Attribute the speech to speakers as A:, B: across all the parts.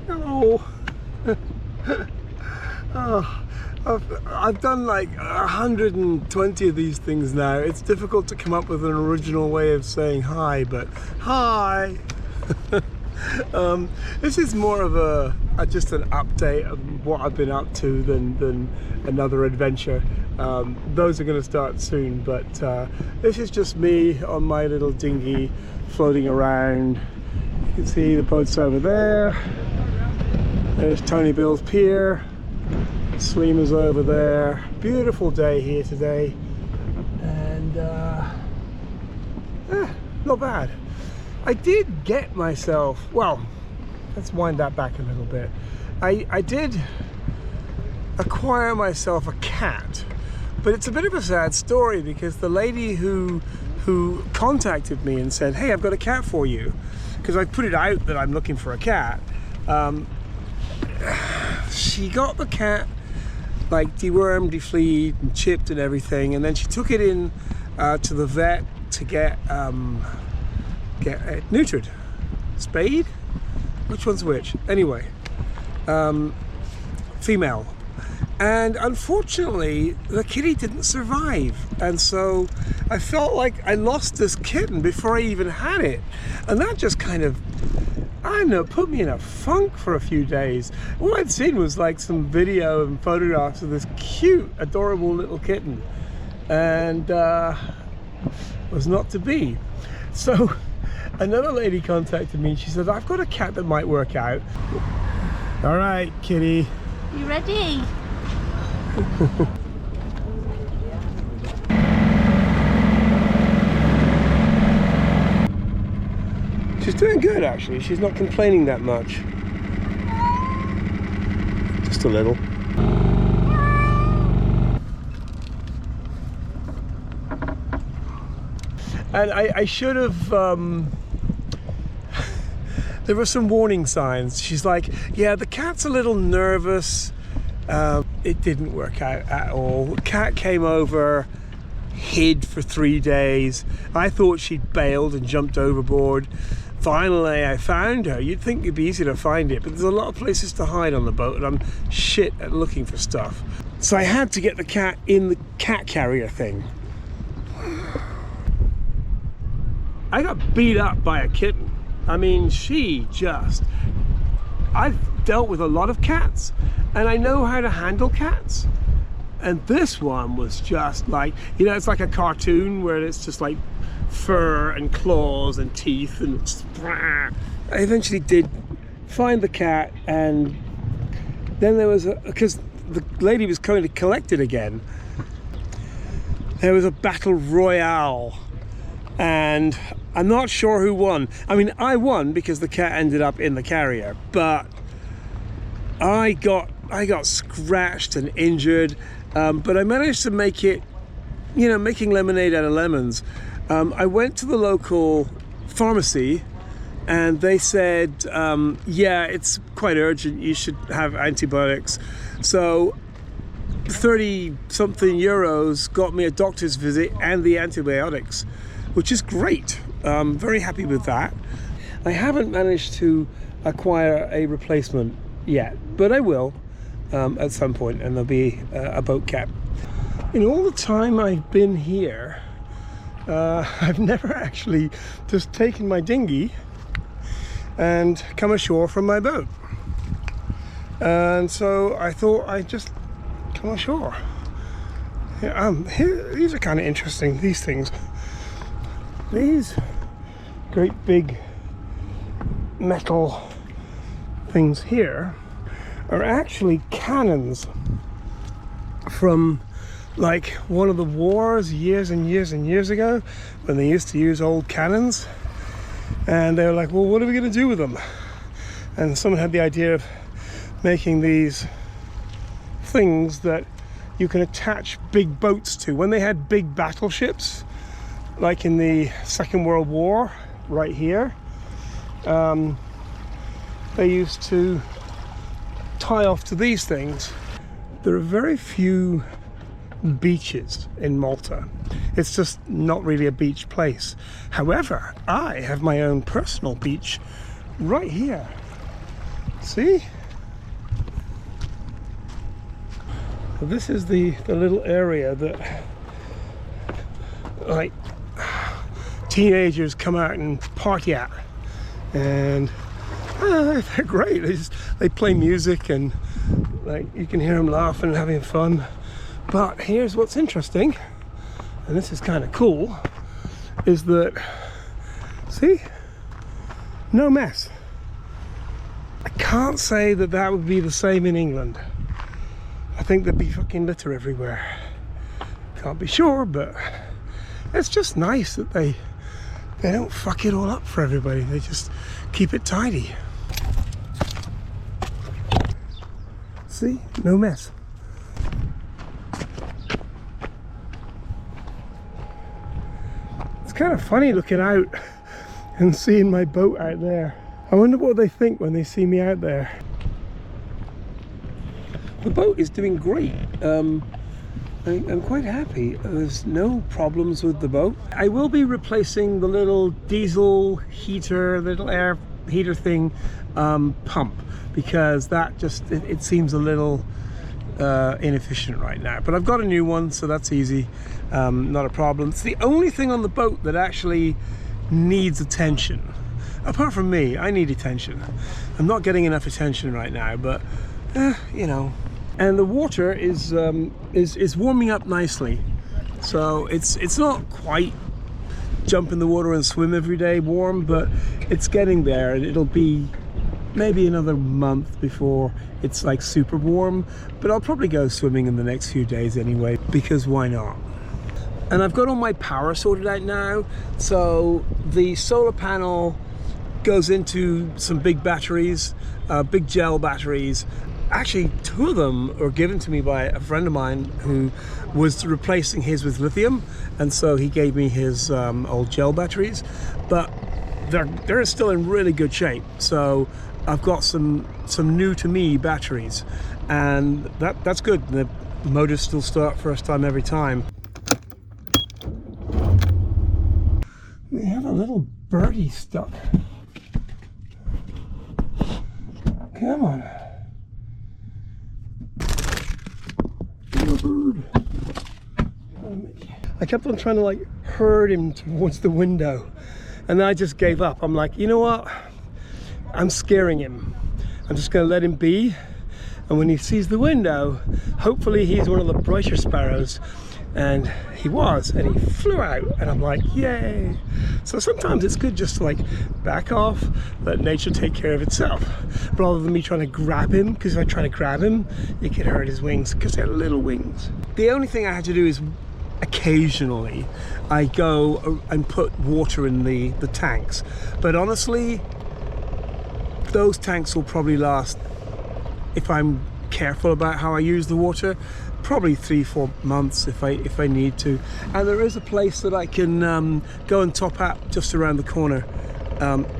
A: Oh. Oh. I've done like 120 of these things now. It's difficult to come up with an original way of saying hi, but hi. This is more of just an update of what I've been up to than another adventure. Those are going to start soon, but this is just me on my little dinghy floating around. You can see the boats over there. There's Tony Bill's Pier. Sleemer's over there. Beautiful day here today, and not bad. I did get myself, well, let's wind that back a little bit. I did acquire myself a cat, but it's a bit of a sad story because the lady who contacted me and said, hey, I've got a cat for you, because I put it out that I'm looking for a cat. She got the cat like dewormed, defleed and chipped and everything, and then she took it in to the vet to get it neutered. Spayed? Which one's which? Anyway, female. And unfortunately, the kitty didn't survive. And so I felt like I lost this kitten before I even had it. And that just kind of, I don't know, put me in a funk for a few days. All I'd seen was like some video and photographs of this cute, adorable little kitten. And was not to be. So another lady contacted me and she said, I've got a cat that might work out. All right, kitty.
B: You ready?
A: She's doing good actually. She's not complaining that much. Just a little. And I should have, there were some warning signs. She's like, yeah, the cat's a little nervous. It didn't work out at all. The cat came over, hid for 3 days. I thought she'd bailed and jumped overboard. Finally, I found her. You'd think it'd be easy to find it, but there's a lot of places to hide on the boat, and I'm shit at looking for stuff. So I had to get the cat in the cat carrier thing. I got beat up by a kitten. I mean, I've dealt with a lot of cats, and I know how to handle cats. And this one was just like, you know, it's like a cartoon where it's just like fur and claws and teeth and I eventually did find the cat, and then there was because the lady was coming to collect it again, there was a battle royale, and I'm not sure who won. I mean, I won because the cat ended up in the carrier, but I got scratched and injured, but I managed to make it, you know, making lemonade out of lemons. I went to the local pharmacy and they said, yeah, it's quite urgent, you should have antibiotics. So 30-something euros got me a doctor's visit and the antibiotics, which is great. Very happy with that. I haven't managed to acquire a replacement yet, but I will at some point, and there'll be a boat cat. In all the time I've been here, I've never actually just taken my dinghy and come ashore from my boat. And so I thought I'd just come ashore. Yeah, these are kind of interesting, these things. These great big metal things here are actually cannons from like one of the wars years and years and years ago, when they used to use old cannons, and they were like, well, what are we going to do with them? And someone had the idea of making these things that you can attach big boats to. When they had big battleships, like in the Second World War, right here, they used to tie off to these things. There are very few beaches in Malta. It's just not really a beach place. However, I have my own personal beach right here. See? So this is the little area that like teenagers come out and party at, and they're great. They play music and like you can hear them laughing and having fun. But here's what's interesting, and this is kind of cool, is that, see, no mess. I can't say that that would be the same in England. I think there'd be fucking litter everywhere. Can't be sure, but it's just nice that they don't fuck it all up for everybody. They just keep it tidy. See, no mess. It's kind of funny looking out and seeing my boat out there. I wonder what they think when they see me out there. The boat is doing great. I'm quite happy. There's no problems with the boat. I will be replacing the little diesel heater, little air heater thing pump, because that just, it seems a little inefficient right now. But I've got a new one, so that's easy. Not a problem. It's the only thing on the boat that actually needs attention. Apart from me, I need attention. I'm not getting enough attention right now, but you know. And the water is warming up nicely, so it's not quite jump in the water and swim every day warm, but it's getting there, and it'll be maybe another month before it's like super warm. But I'll probably go swimming in the next few days anyway, because why not? And I've got all my power sorted out now. So the solar panel goes into some big batteries, big gel batteries. Actually, 2 of them were given to me by a friend of mine who was replacing his with lithium, and so he gave me his old gel batteries. But they're still in really good shape. So I've got some new to me batteries, and that's good. The motors still start first time every time. We have a little birdie stuck. Come on. Bird. I kept on trying to like herd him towards the window, and then I just gave up. I'm like, you know what? I'm scaring him. I'm just going to let him be, and when he sees the window, hopefully he's one of the brighter sparrows. And he was, and he flew out, and I'm like, yay. So sometimes it's good just to like back off, let nature take care of itself, rather than me trying to grab him, because if I try to grab him, it could hurt his wings, because they're little wings. The only thing I had to do is occasionally I go and put water in the tanks, but honestly, those tanks will probably last, if I'm careful about how I use the water, probably 3-4 months if I need to. And there is a place that I can go and top up just around the corner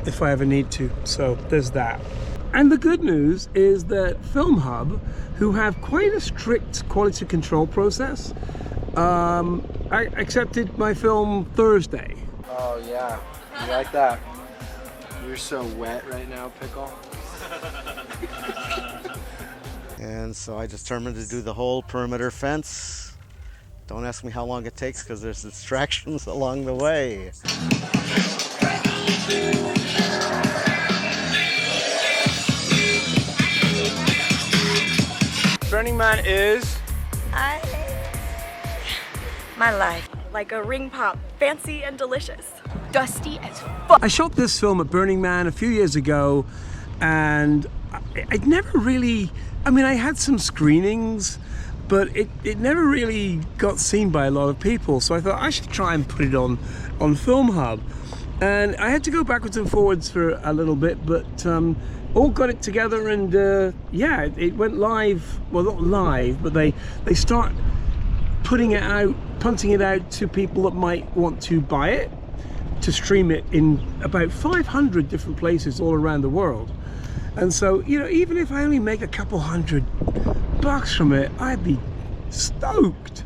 A: if I ever need to. So there's that. And the good news is that Film Hub, who have quite a strict quality control process, I accepted my film Thursday.
B: Oh yeah, you like that? You're so wet right now, Pickle.
C: And so I determined to do the whole perimeter fence. Don't ask me how long it takes, because there's distractions along the way.
B: Burning Man is?
D: My life. Like a ring pop, fancy and delicious. Dusty as fuck.
A: I shot this film at Burning Man a few years ago, and I'd never really, I mean, I had some screenings, but it never really got seen by a lot of people. So I thought I should try and put it on Film Hub. And I had to go backwards and forwards for a little bit, but all got it together, and yeah, it went live. Well, not live, but they start putting it out, punting it out to people that might want to buy it, to stream it in about 500 different places all around the world. And so, you know, even if I only make a couple $100 from it, I'd be stoked.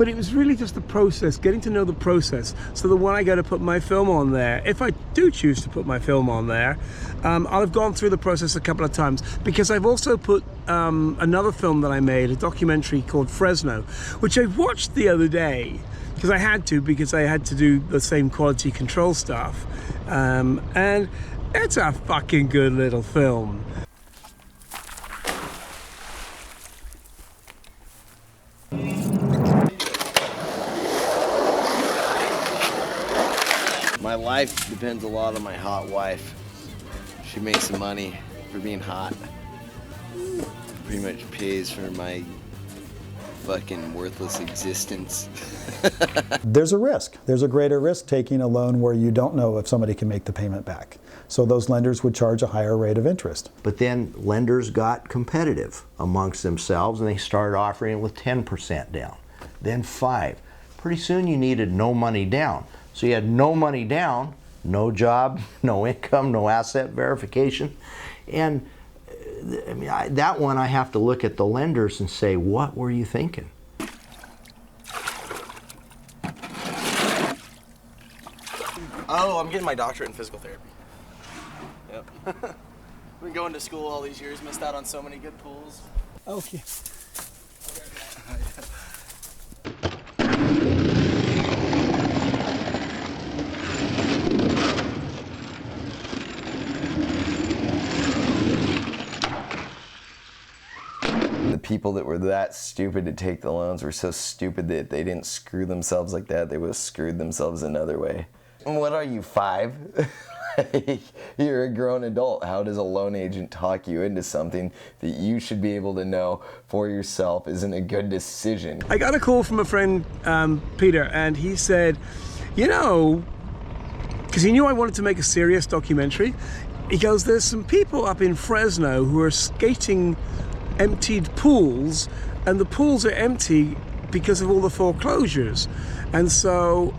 A: but it was really just the process, getting to know the process, so that when I go to put my film on there, if I do choose to put my film on there, I'll have gone through the process a couple of times, because I've also put another film that I made, a documentary called Fresno, which I watched the other day, because I had to do the same quality control stuff, and it's a fucking good little film.
E: My life depends a lot on my hot wife. She makes some money for being hot. Pretty much pays for my fucking worthless existence.
F: There's a risk. There's a greater risk taking a loan where you don't know if somebody can make the payment back. So those lenders would charge a higher rate of interest.
G: But then lenders got competitive amongst themselves and they started offering it with 10% down, then 5%. Pretty soon you needed no money down. So you had no money down, no job, no income, no asset verification. And I mean, that one I have to look at the lenders and say, what were you thinking?
H: Oh, I'm getting my doctorate in physical therapy. Yep. Been going to school all these years, missed out on so many good pools.
A: Okay.
E: The people that were that stupid to take the loans were so stupid that they didn't screw themselves like that. They would have screwed themselves another way. What are you, 5? You're a grown adult. How does a loan agent talk you into something that you should be able to know for yourself isn't a good decision?
A: I got a call from a friend, Peter, and he said, you know, because he knew I wanted to make a serious documentary, he goes, there's some people up in Fresno who are skating emptied pools, and the pools are empty because of all the foreclosures. And so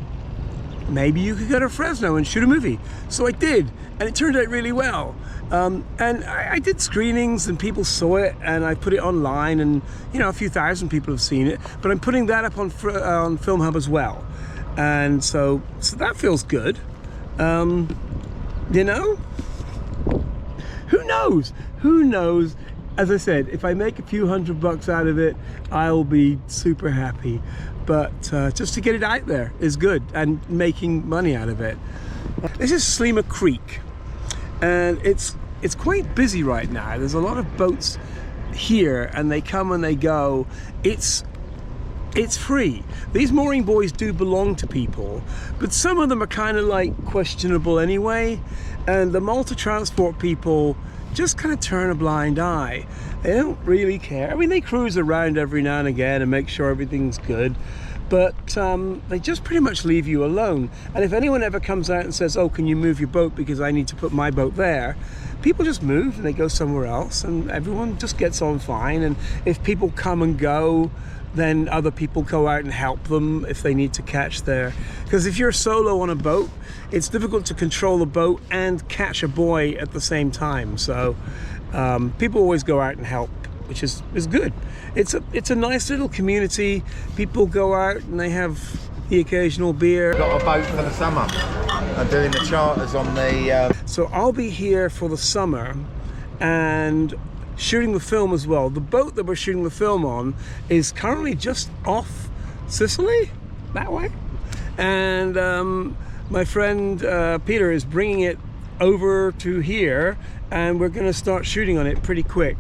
A: maybe you could go to Fresno and shoot a movie. So I did, and it turned out really well. And I did screenings and people saw it, and I put it online, and you know, a few thousand people have seen it, but I'm putting that up on Film Hub as well. And so that feels good. You know, who knows? Who knows? As I said, if I make a few $100 out of it, I'll be super happy. But just to get it out there is good, and making money out of it. This is Slima Creek, and it's quite busy right now. There's a lot of boats here, and they come and they go. It's free. These mooring buoys do belong to people, but some of them are kind of like questionable anyway, and the multi-transport people just kind of turn a blind eye. They don't really care. I mean, they cruise around every now and again and make sure everything's good, but they just pretty much leave you alone. And if anyone ever comes out and says, oh, can you move your boat because I need to put my boat there, people just move and they go somewhere else, and everyone just gets on fine. And if people come and go, then other people go out and help them if they need to catch there. Because if you're solo on a boat, it's difficult to control the boat and catch a buoy at the same time. So people always go out and help, which is good. It's a nice little community. People go out and they have the occasional beer.
I: Got a boat for the summer. I'm doing the charters on the...
A: So I'll be here for the summer and shooting the film as well. The boat that we're shooting the film on is currently just off Sicily, that way. And my friend Peter is bringing it over to here, and we're going to start shooting on it pretty quick.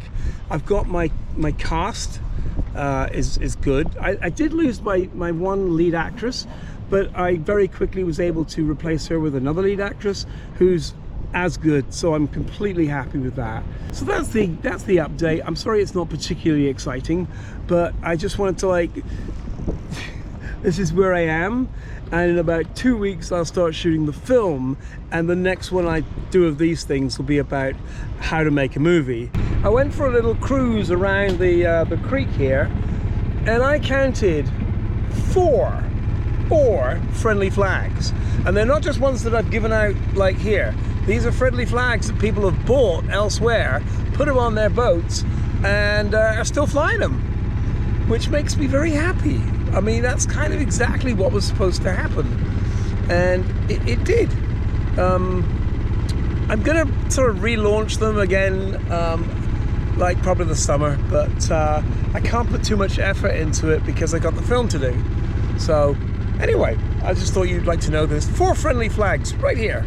A: I've got my cast is good. I did lose my one lead actress, but I very quickly was able to replace her with another lead actress who's as good, so I'm completely happy with that. So that's the update. I'm sorry it's not particularly exciting, but I just wanted to, like, this is where I am, and in about 2 weeks I'll start shooting the film, and the next one I do of these things will be about how to make a movie. I went for a little cruise around the creek here, and I counted four friendly flags, and they're not just ones that I've given out like here. These are friendly flags that people have bought elsewhere, put them on their boats, and are still flying them, which makes me very happy. I mean, that's kind of exactly what was supposed to happen, and it did. I'm gonna sort of relaunch them again, like probably the summer, but I can't put too much effort into it because I got the film to do. So anyway, I just thought you'd like to know this. 4 friendly flags right here.